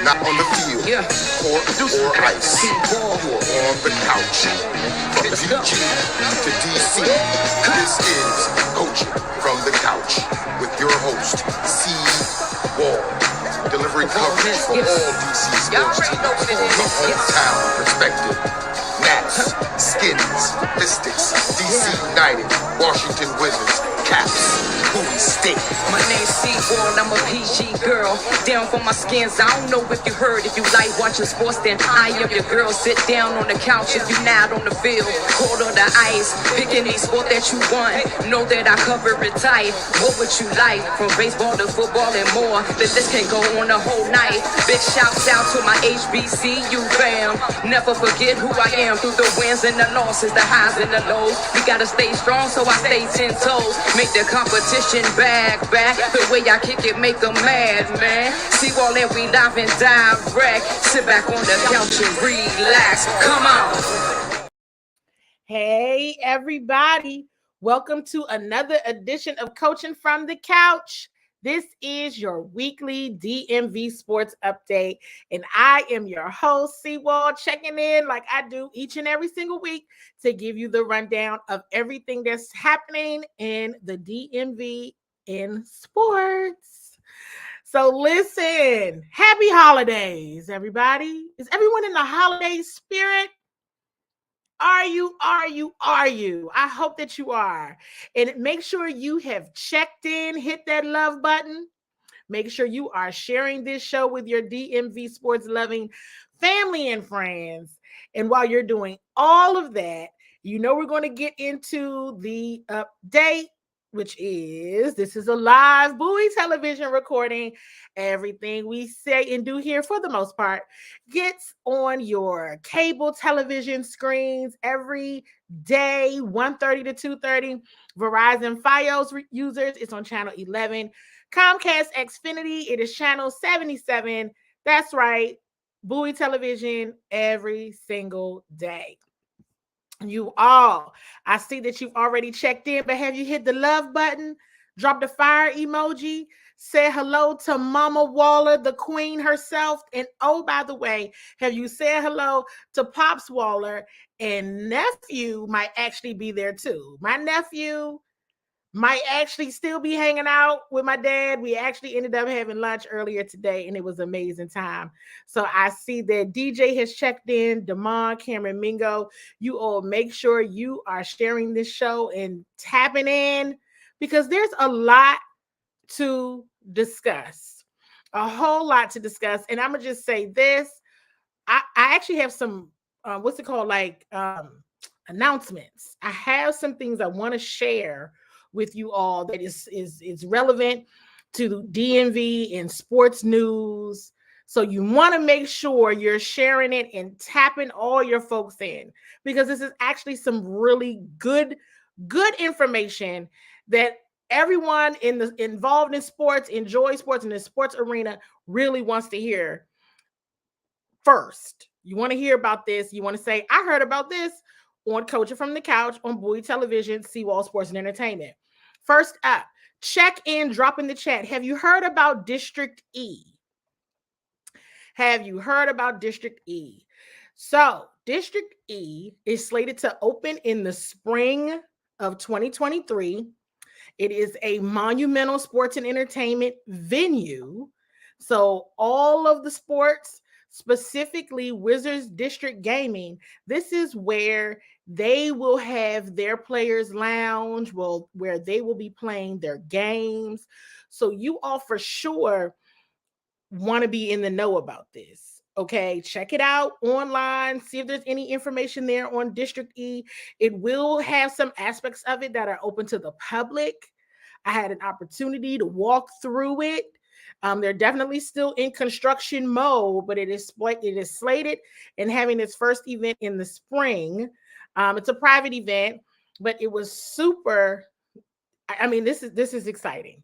not on the field, court or ice. You are on the couch. From DG to DC, this is Coaching from the Couch with your host, C. Wall, delivering coverage for all DC sports teams from a hometown perspective. Nats, Skins, Mystics, DC United, Washington Wizards, Caps, Bowie State. My name's C-Ball, I'm a PG girl. Down for my skins, I don't know if you heard. If you like watching sports, then I am your girl. Sit down on the couch if you not on the field. Cold on the ice, pick any sport that you want. Know that I cover it tight. What would you like? From baseball to football and more. The list can go on the whole night. Big shouts out to my HBCU fam. Never forget who I am. Through the wins and the losses, the highs and the lows. We gotta stay strong, so I stay 10 toes. Make the competition back. The way I kick it, make them mad, man. See all that we live and direct. Sit back on the couch and relax. Come on. Hey, everybody. Welcome to another edition of Coaching from the Couch. This is your weekly DMV Sports Update, and I am your host, Seawall, checking in like I do each and every single week to give you the rundown of everything that's happening in the DMV in sports. So listen, happy holidays, everybody. Is everyone in the holiday spirit? Are you? I hope that you are. And make sure you have checked in, hit that love button. Make sure you are sharing this show with your DMV sports loving family and friends. And while you're doing all of that, you know we're going to get into the update, which is, this is a live Bowie television recording. Everything we say and do here, for the most part, gets on your cable television screens every day, 1:30 to 2:30. Verizon Fios users, it's on channel 11. Comcast Xfinity, it is channel 77. That's right, Bowie television every single day. You all, I see that you've already checked in, but have you hit the love button? Drop the fire emoji. Say hello to Mama Waller, the queen herself. And oh, by the way, have you said hello to Pops Waller? And nephew might actually be there too. My nephew might actually still be hanging out with my dad. We actually ended up having lunch earlier today, and it was an amazing time. So I see that DJ has checked in, Damon, Cameron, Mingo. You all make sure you are sharing this show and tapping in, because there's a lot to discuss, a whole lot to discuss. And I'm going to just say this. I actually have some, announcements. I have some things I want to share with you all that is relevant to DMV and sports news. So you want to make sure you're sharing it and tapping all your folks in, because this is actually some really good information that everyone involved in sports, enjoy sports in the sports arena, really wants to hear first. You want to hear about this. You want to say, I heard about this on Coaching from the Couch on Bowie Television, Seawall Sports and Entertainment. First up, check in, drop in the chat. Have you heard about District E? Have you heard about District E? So District E is slated to open in the spring of 2023. It is a monumental sports and entertainment venue. So all of the sports, specifically Wizards District Gaming, this is where they will have their players lounge, where they will be playing their games. So you all for sure want to be in the know about this. Okay, check it out online, see if there's any information there on District E. It will have some aspects of it that are open to the public. I had an opportunity to walk through it. They're definitely still in construction mode, but it is slated and having its first event in the spring. It's a private event, but it was super. I mean, this is exciting.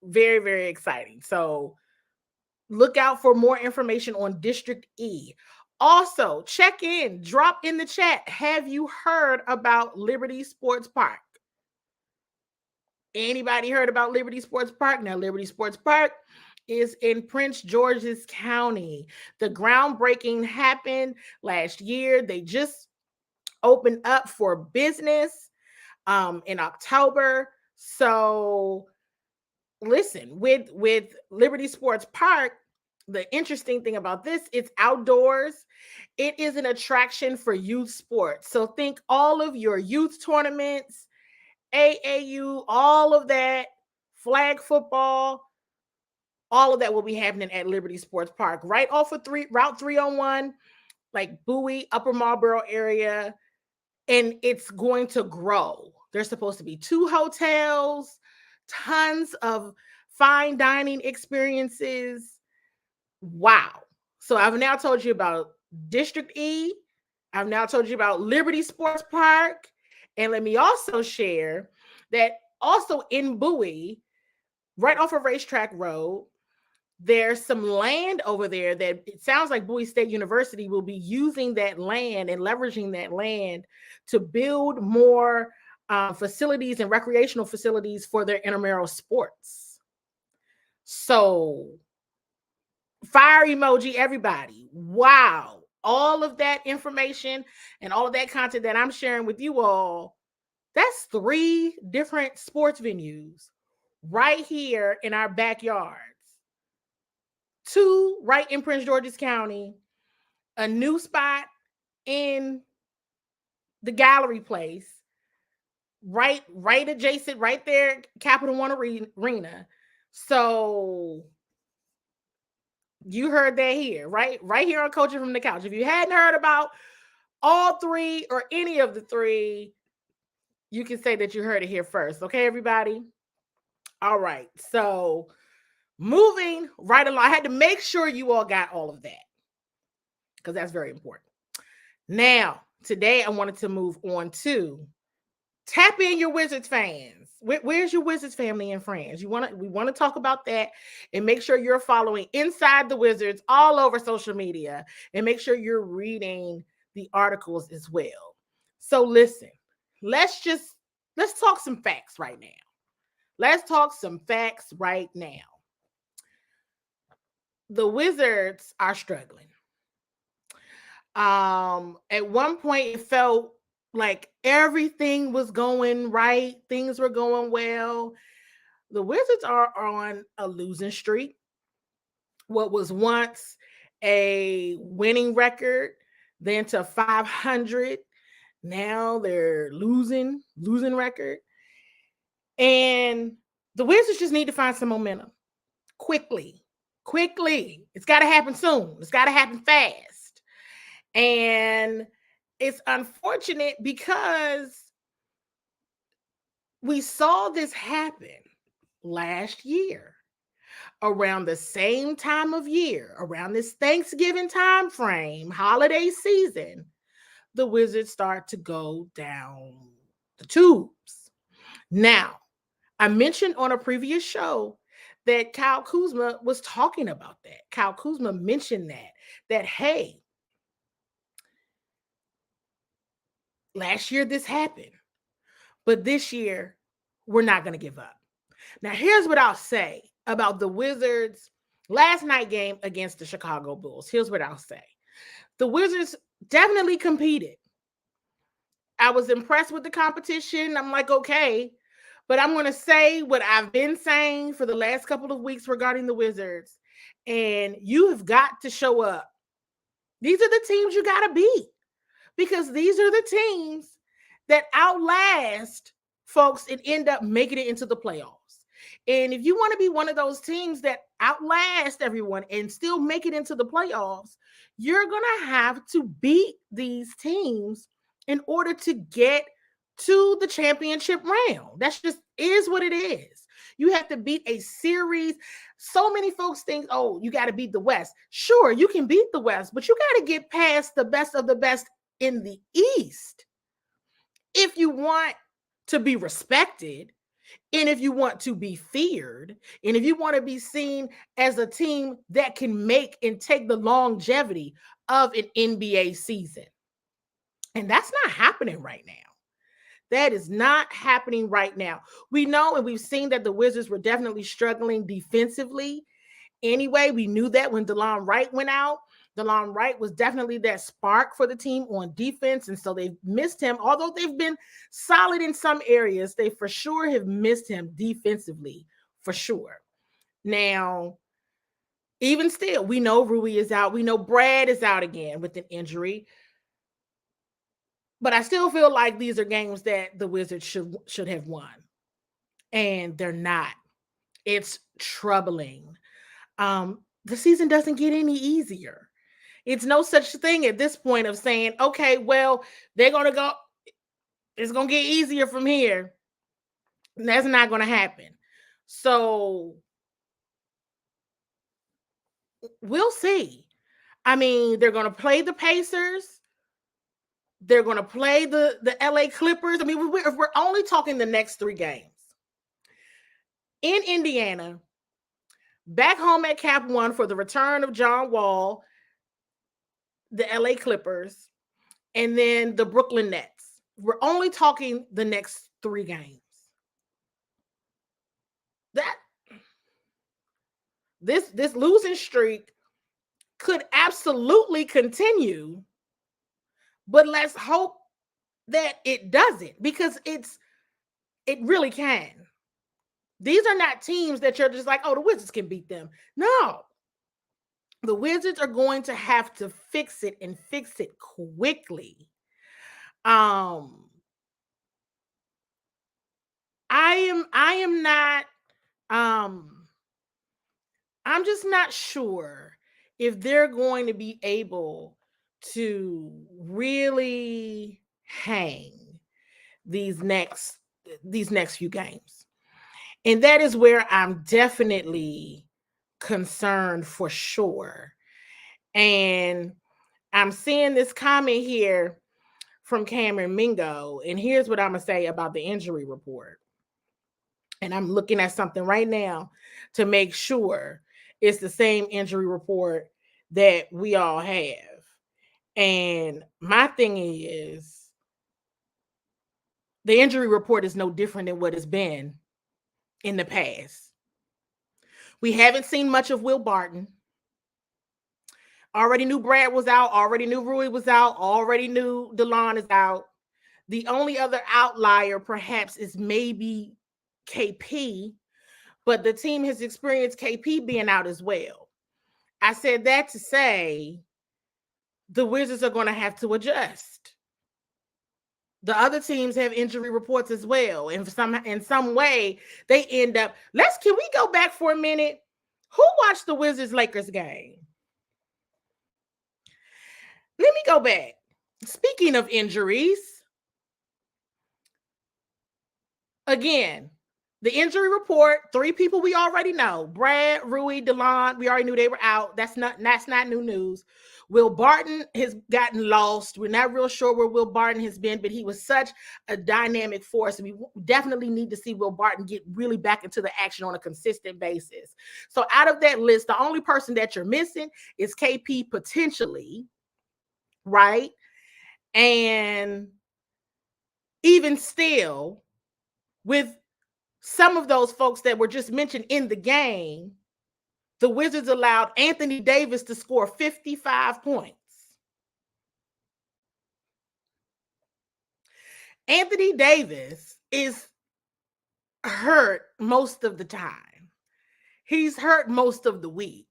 Very, very exciting. So look out for more information on District E. Also, check in, drop in the chat. Have you heard about Liberty Sports Park? Anybody heard about Liberty Sports Park? Now, Liberty Sports Park is in Prince George's County. The groundbreaking happened last year. They just opened up for business in October. So listen, with Liberty Sports Park, the interesting thing about this, it's outdoors. It is an attraction for youth sports. So think all of your youth tournaments, AAU, all of that, flag football, all of that will be happening at Liberty Sports Park, right off of Route 301, like Bowie, Upper Marlboro area, and it's going to grow. There's supposed to be 2 hotels, tons of fine dining experiences. Wow. So I've now told you about District E. I've now told you about Liberty Sports Park. And let me also share that also in Bowie, right off of Racetrack Road, there's some land over there that it sounds like Bowie State University will be using that land and leveraging that land to build more facilities and recreational facilities for their intramural sports. So fire emoji, everybody. Wow. All of that information and all of that content that I'm sharing with you all, that's 3 different sports venues right here in our backyards. 2 right in Prince George's County, a new spot in the Gallery Place, right adjacent, right there, Capital One Arena. So you heard that here, right here on Coaching from the Couch. If you hadn't heard about all 3 or any of the 3, you can say that you heard it here first. Okay, everybody? All right. So moving right along, I had to make sure you all got all of that because that's very important. Now, today I wanted to move on to tap in your Wizards fans. Where's your Wizards family and friends? We want to talk about that and make sure you're following Inside the Wizards all over social media and make sure you're reading the articles as well. So listen, let's talk some facts right now. Let's talk some facts right now. The Wizards are struggling. At one point it felt like everything was going right. Things were going well. The Wizards are on a losing streak. What was once a winning record, then to 500. Now they're losing record. And the Wizards just need to find some momentum quickly. It's got to happen soon. It's got to happen fast. And it's unfortunate because we saw this happen last year around the same time of year, around this Thanksgiving time frame, holiday season. The Wizards start to go down the tubes. Now, I mentioned on a previous show that Kyle Kuzma was talking about that. Kyle Kuzma mentioned that hey, last year this happened, but this year we're not going to give up. Now, here's what I'll say about the Wizards' last night game against the Chicago Bulls. Here's what I'll say. The Wizards definitely competed. I was impressed with the competition. I'm like, okay, but I'm going to say what I've been saying for the last couple of weeks regarding the Wizards, and you have got to show up. These are the teams you got to beat because these are the teams that outlast folks and end up making it into the playoffs. And if you want to be one of those teams that outlast everyone and still make it into the playoffs, you're going to have to beat these teams in order to get to the championship round. That's just is what it is. You have to beat a series. So many folks think, oh, you got to beat the West. Sure, you can beat the West, but you got to get past the best of the best in the East if you want to be respected, and if you want to be feared, and if you want to be seen as a team that can make and take the longevity of an NBA season. And that's not happening right now. That is not happening right now. We know and we've seen that the Wizards were definitely struggling defensively. anyway. We knew that when DeLon Wright went out. DeLon Wright was definitely that spark for the team on defense, and so they missed him. Although they've been solid in some areas, they for sure have missed him defensively, for sure. Now, even still, we know Rui is out. We know Brad is out again with an injury. But I still feel like these are games that the Wizards should have won. And they're not. It's troubling. The season doesn't get any easier. It's no such thing at this point of saying, okay, well, they're going to go, it's going to get easier from here. And that's not going to happen. So we'll see. I mean, they're going to play the Pacers. They're going to play the LA Clippers. I mean, we're only talking the next 3 games. In Indiana, back home at Cap One for the return of John Wall, the LA Clippers, and then the Brooklyn Nets. We're only talking the next 3 games. This losing streak could absolutely continue, but let's hope that it doesn't, because it really can. These are not teams that you're just like, oh, the Wizards can beat them. No. The Wizards are going to have to fix it, and fix it quickly. I am not I'm just not sure if they're going to be able to really hang these next few games. And that is where I'm definitely concerned for sure. And I'm seeing this comment here from Cameron Mingo. And here's what I'm going to say about the injury report. And I'm looking at something right now to make sure it's the same injury report that we all have. And my thing is, the injury report is no different than what it's been in the past. We haven't seen much of Will Barton. Already knew Brad was out. Already knew Rui was out. Already knew DeLon is out. The only other outlier perhaps is maybe KP, but the team has experienced KP being out as well. I said that to say the Wizards are going to have to adjust. The other teams have injury reports as well. And in some way, they end up, can we go back for a minute? Who watched the Wizards-Lakers game? Let me go back. Speaking of injuries, again, the injury report, 3 people we already know. Brad, Rui, DeLon, we already knew they were out. That's not new news. Will Barton has gotten lost. We're not real sure where Will Barton has been, but he was such a dynamic force. We definitely need to see Will Barton get really back into the action on a consistent basis. So out of that list, the only person that you're missing is KP potentially, right? And even still, with some of those folks that were just mentioned in the game, the Wizards allowed Anthony Davis to score 55 points. Anthony Davis is hurt most of the time. He's hurt most of the week.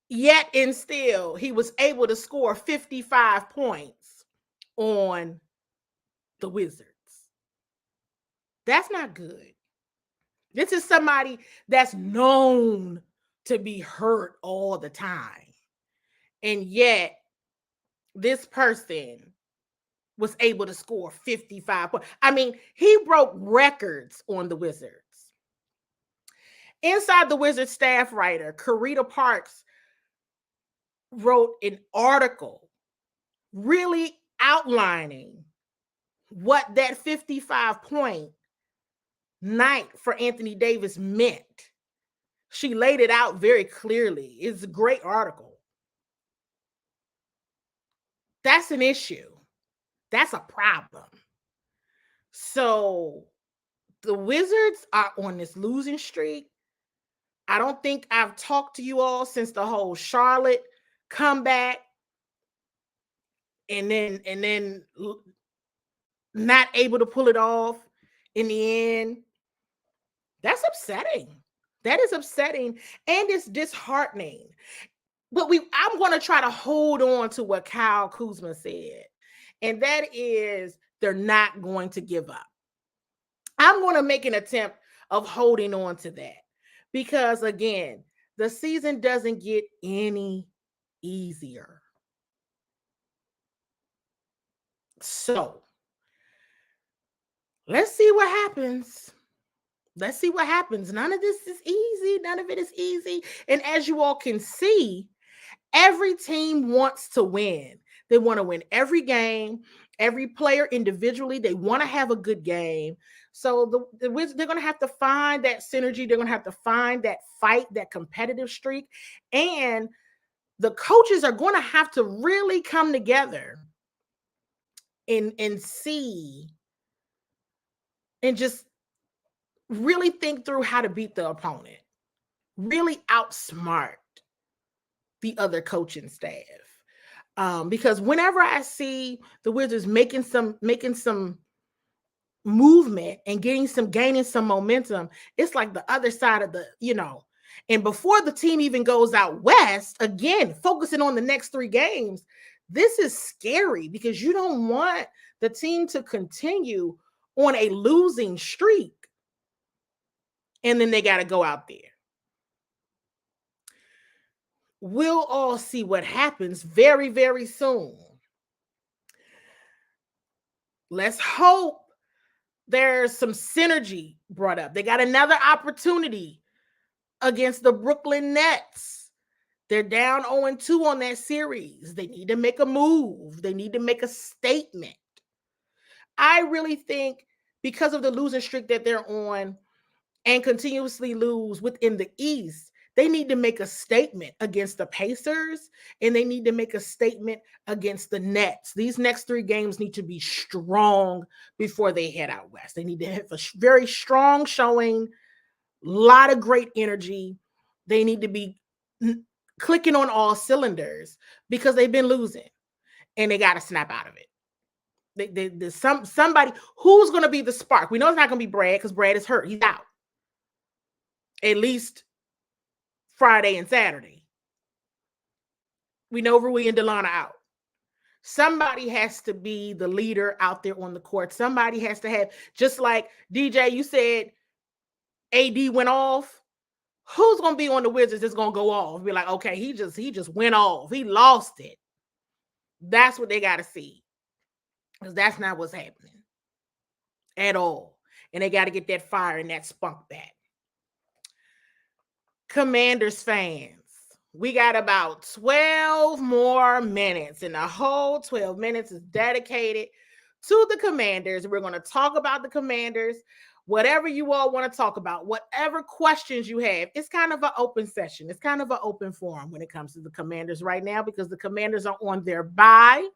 Yet and still, he was able to score 55 points on the Wizards. That's not good. This is somebody that's known to be hurt all the time. And yet, this person was able to score 55 points. I mean, he broke records on the Wizards. Inside the Wizards staff writer, Karita Parks, wrote an article really outlining what that 55-point night for Anthony Davis meant. She laid it out very clearly. It's a great article. That's an issue. That's a problem. So the Wizards are on this losing streak. I don't think I've talked to you all since the whole Charlotte comeback and then not able to pull it off in the end. That's upsetting. That is upsetting and it's disheartening. But I'm going to try to hold on to what Kyle Kuzma said. And that is they're not going to give up. I'm going to make an attempt of holding on to that because, again, the season doesn't get any easier. So let's see what happens. Let's see what happens. None of this is easy. None of it is easy. And as you all can see, every team wants to win. They want to win every game, every player individually. They want to have a good game. So they're going to have to find that synergy. They're going to have to find that fight, that competitive streak. And the coaches are going to have to really come together and see and just really think through how to beat the opponent. Really outsmart the other coaching staff. Because whenever I see the Wizards making some movement and gaining some momentum, it's like the other side of the, and before the team even goes out west, again, focusing on the next 3 games, this is scary because you don't want the team to continue on a losing streak. And then they got to go out there. We'll all see what happens very, very soon. Let's hope there's some synergy brought up. They got another opportunity against the Brooklyn Nets. They're down 0-2 on that series. They need to make a move. They need to make a statement. I really think because of the losing streak that they're on and continuously lose within the East, they need to make a statement against the Pacers and they need to make a statement against the Nets. These next 3 games need to be strong before they head out west. They need to have a very strong showing, a lot of great energy. They need to be clicking on all cylinders because they've been losing and they got to snap out of it. There's somebody who's going to be the spark. We know it's not going to be Brad because Brad is hurt. He's out. At least Friday and Saturday. We know Rui and Delana out. Somebody has to be the leader out there on the court. Somebody has to have, just like DJ, you said AD went off. Who's going to be on the Wizards that's going to go off? Be like, okay, he just went off. He lost it. That's what they got to see. Because that's not what's happening at all. And they got to get that fire and that spunk back. Commanders fans, we got about 12 more minutes, and the whole 12 minutes is dedicated to the Commanders. We're going to talk about the Commanders, whatever you all want to talk about, whatever questions you have. It's kind of an open session. It's kind of an open forum when it comes to the Commanders right now because the Commanders are on their bye.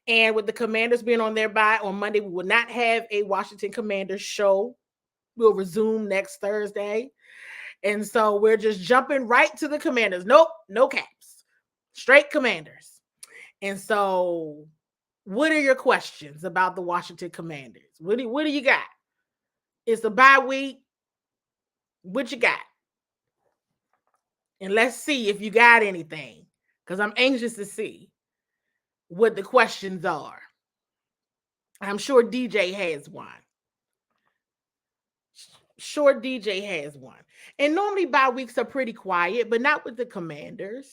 And with the Commanders being on their bye on Monday, we will not have a Washington Commanders show. We'll resume next Thursday. And so we're just jumping right to the Commanders. Nope, no caps. Straight Commanders. And so what are your questions about the Washington Commanders? What do you got? It's a bye week. What you got? And let's see if you got anything, because I'm anxious to see what the questions are. I'm sure DJ has one. Sure, DJ has one. And normally bye weeks are pretty quiet, but not with the Commanders.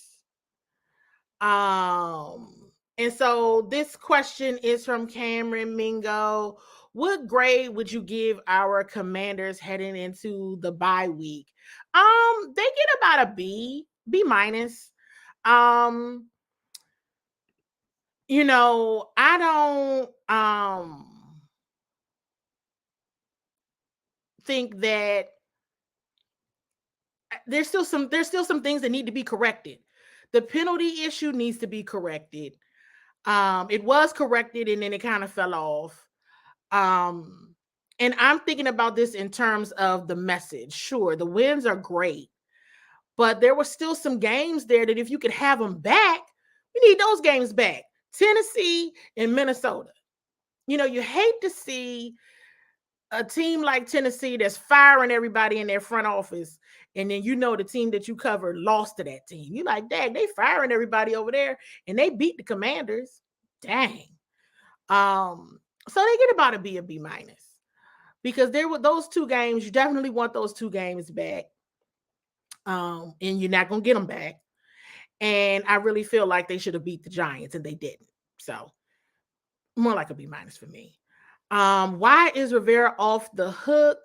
And so this question is from Cameron Mingo. What grade would you give our Commanders heading into the bye week? They get about a B minus. I don't think that there's still some things that need to be corrected. The penalty issue needs to be corrected. It was corrected and then it kind of fell off. And I'm thinking about this in terms of the message. Sure, the wins are great, but there were still some games there that if you could have them back, we need those games back. Tennessee and Minnesota. You hate to see a team like Tennessee that's firing everybody in their front office, and then the team that you covered lost to that team. You're like, dang, they firing everybody over there, and they beat the Commanders. Dang. So they get about a B minus because there were those two games. You definitely want those two games back, and you're not gonna get them back. And I really feel like they should have beat the Giants, and they didn't. So more like a B minus for me. Why is Rivera off the hook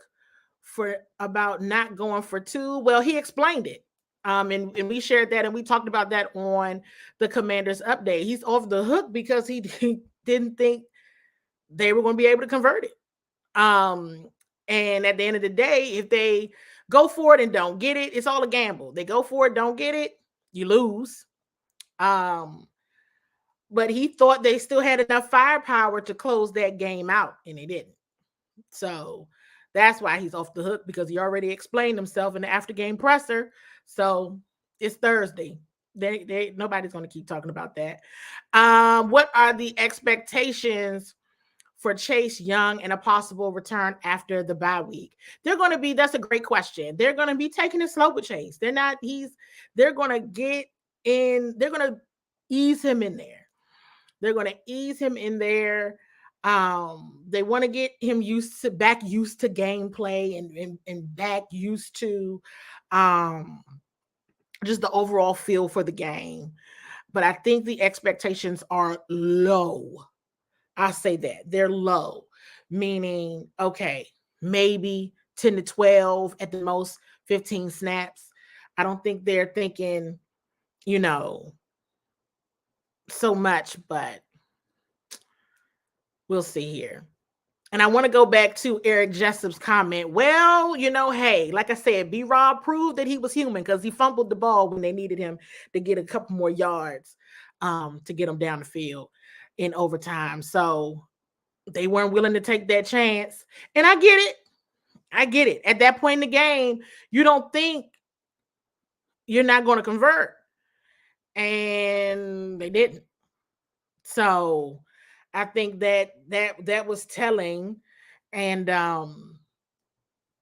for about not going for two? Well, he explained it. And we shared that and we talked about that on the Commanders update. He's off the hook because he didn't think they were going to be able to convert it. And at the end of the day, if they go for it and don't get it, it's all a gamble. They go for it, don't get it, you lose. But he thought they still had enough firepower to close that game out, and they didn't. So that's why he's off the hook, because he already explained himself in the after-game presser. So it's Thursday. Nobody's going to keep talking about that. What are the expectations for Chase Young and a possible return after the bye week? That's a great question. They're going to be taking it slow with Chase. They're going to ease him in there. They want to get him used to gameplay and back used to just the overall feel for the game. But I think the expectations are low. I'll say that. They're low, meaning, okay, maybe 10 to 12 at the most, 15 snaps. I don't think they're thinking, so much, but we'll see here. And I want to go back to Eric Jessup's comment. Well, hey, like I said, B-Rob proved that he was human because he fumbled the ball when they needed him to get a couple more yards to get him down the field in overtime. So they weren't willing to take that chance. And I get it. At that point in the game, you don't think you're not going to convert. And they didn't. So I think that was telling, and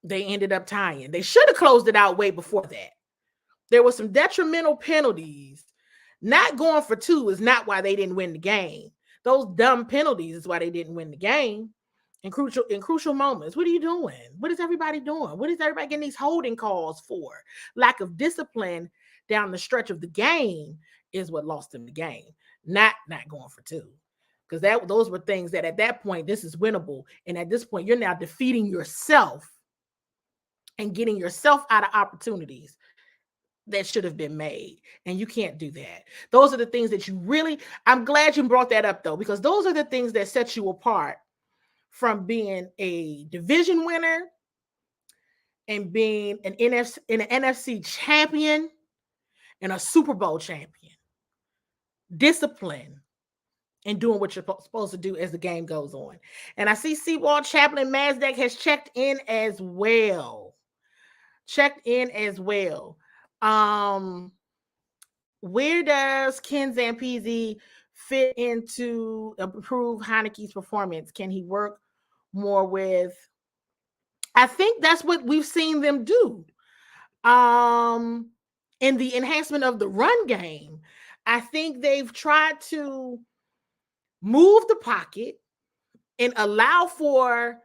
they ended up tying. They should have closed it out way before that. There were some detrimental penalties. Not going for two is not why they didn't win the game. Those dumb penalties is why they didn't win the game. In crucial moments. What are you doing? What is everybody doing? What is everybody getting these holding calls for? Lack of discipline down the stretch of the game is what lost them the game. Not going for two. Because those were things that at that point, this is winnable. And at this point, you're now defeating yourself and getting yourself out of opportunities that should have been made. And you can't do that. Those are the things that I'm glad you brought that up, though, because those are the things that set you apart from being a division winner and being an NFC champion and a Super Bowl champion. Discipline and doing what you're supposed to do as the game goes on. And I see Seawald Chaplain Mazdak has checked in as well. Where does Ken Zampese fit into improve Heineke's performance? Can he work more with? I think that's what we've seen them do. In the enhancement of the run game, I think they've tried to move the pocket and allow for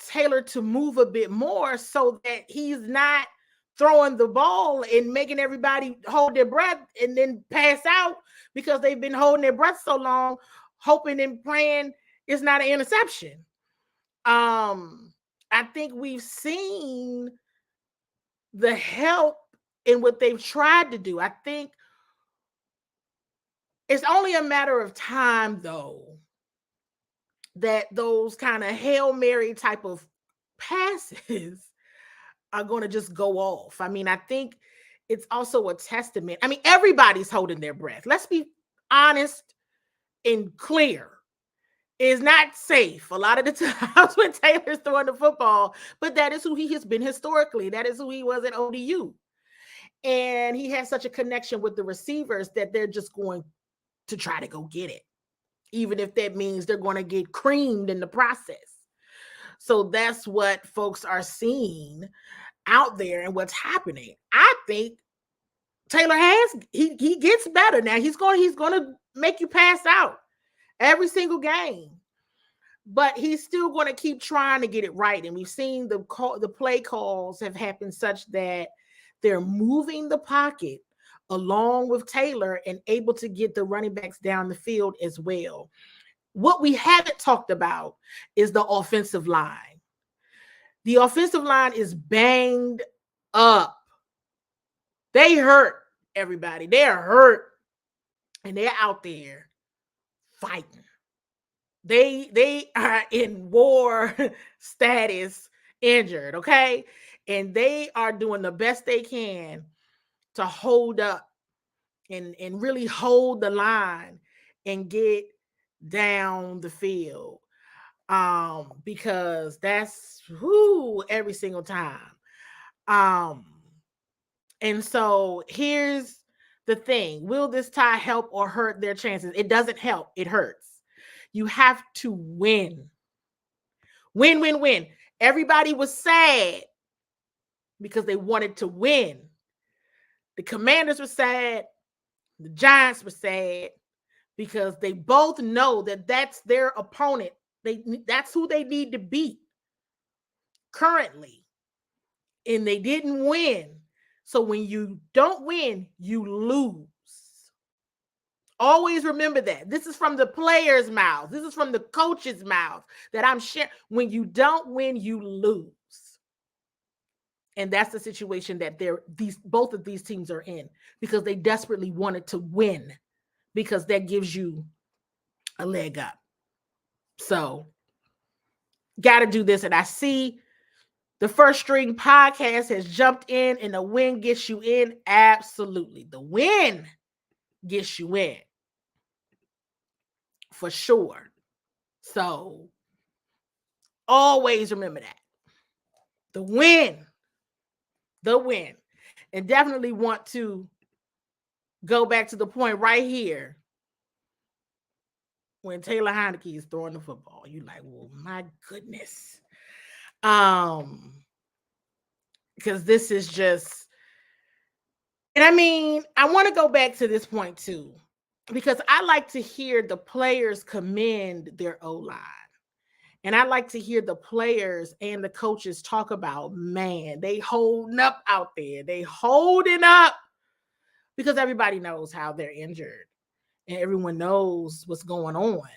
Taylor to move a bit more so that he's not throwing the ball and making everybody hold their breath and then pass out because they've been holding their breath so long, hoping and praying it's not an interception. I think we've seen the help in what they've tried to do. I think it's only a matter of time, though, that those kind of Hail Mary type of passes are going to just go off. I mean, I think it's also a testament. I mean, everybody's holding their breath. Let's be honest and clear. is not safe a lot of the times when Taylor's throwing the football, but that is who he has been historically. That is who he was at ODU. And he has such a connection with the receivers that they're just going to try to go get it, even if that means they're going to get creamed in the process. So that's what folks are seeing out there and what's happening. I think Taylor he gets better now. He's going to make you pass out every single game. But he's still going to keep trying to get it right. And we've seen the play calls have happened such that they're moving the pocket along with Taylor and able to get the running backs down the field as well. What we haven't talked about is the offensive line. The offensive line is banged up. They hurt, everybody. They're hurt. And they're out there fighting. They are in war status, injured, okay? And they are doing the best they can to hold up and really hold the line and get down the field. Because that's every single time. And so here's the thing. Will this tie help or hurt their chances? It doesn't help. It hurts. You have to win. Win. Everybody was sad because they wanted to win. The Commanders were sad. The Giants were sad because they both know that that's their opponent. That's who they need to beat currently. And they didn't win. So when you don't win, you lose. Always remember that. This is from the player's mouth. This is from the coach's mouth that I'm sharing. When you don't win, you lose. And that's the situation that both of these teams are in, because they desperately wanted to win, because that gives you a leg up. So, got to do this. And I see the First String Podcast has jumped in, and the win gets you in. Absolutely. The win gets you in. For sure. So always remember that. The win. And definitely want to go back to the point right here when Taylor Heineke is throwing the football. You're like, well, my goodness. Because this is just, and I mean, I want to go back to this point too, because I like to hear the players commend their O-line. And I like to hear the players and the coaches talk about, man, they holding up out there. They holding up, because everybody knows how they're injured. And everyone knows what's going on.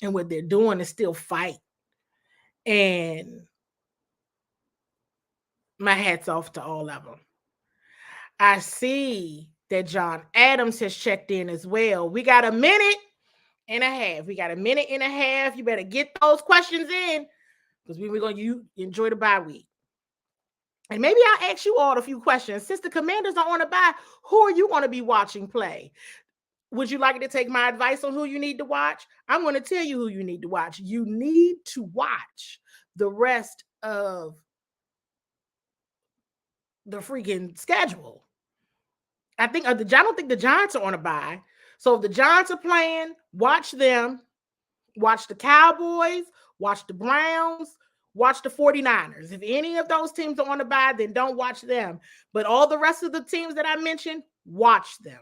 And what they're doing is still fight. And my hat's off to all of them. I see that John Adams has checked in as well. We got a minute and a half. You better get those questions in, because we're going to enjoy the bye week. And maybe I'll ask you all a few questions. Since the Commanders are on a bye, who are you going to be watching play? Would you like to take my advice on who you need to watch? I'm going to tell you who you need to watch. You need to watch the rest of the freaking schedule. I don't think the Giants are on a bye. So if the Giants are playing, watch them. Watch the Cowboys, watch the Browns, watch the 49ers. If any of those teams are on a bye, then don't watch them. But all the rest of the teams that I mentioned, watch them.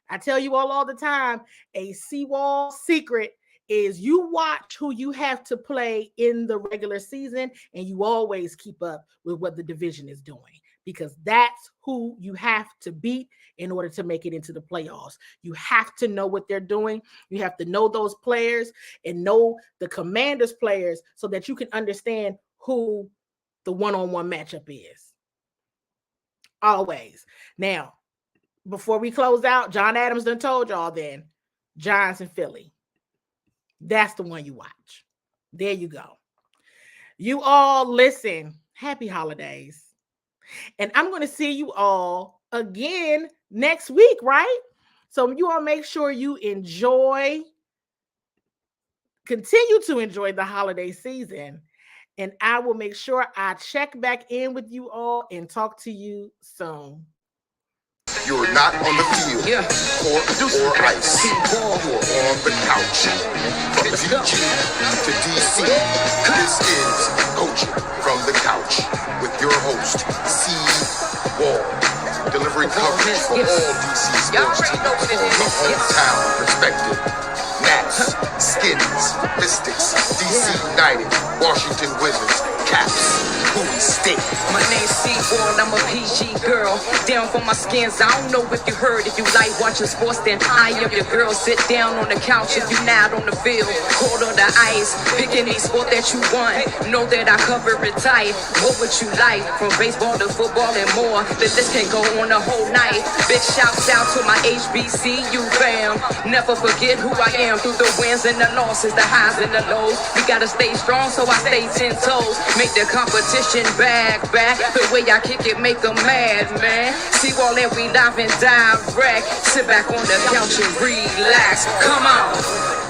I tell you all the time, a Seawall secret is you watch who you have to play in the regular season, and you always keep up with what the division is doing, because that's who you have to beat in order to make it into the playoffs. You have to know what they're doing. You have to know those players and know the Commanders players so that you can understand who the one-on-one matchup is. Always. Now, before we close out, John Adams done told y'all then, Giants and Philly. That's the one you watch. There you go. You all listen. Happy holidays. And I'm going to see you all again next week, right? So you all make sure you enjoy Continue to enjoy the holiday season, and I will make sure I check back in with you all and talk to you soon. You're not on the field, court, or ice. You're on the couch. From DG to DC, this is Coaching from the Couch with your host, C. Wall. Delivering coverage for all DC sports teams from the hometown perspective. Nats, Skins, Mystics, DC United, Washington Wizards, Caps, Bowie State. My name's C-Wall, I'm a PG girl. Down for my skins, I don't know if you heard. If you like watching sports, then I am your girl. Sit down on the couch if you not on the field. Cold on the ice, pick any sport that you want. Know that I cover it tight. What would you like? From baseball to football and more. The list can go on the whole night. Big shouts out to my HBCU fam. Never forget who I am through the wins and the losses, the highs and the lows. We gotta stay strong, so I stay 10 toes. Make the competition back. The way I kick it, make them mad, man. See all that we live and direct. Sit back on the couch and relax. Come on.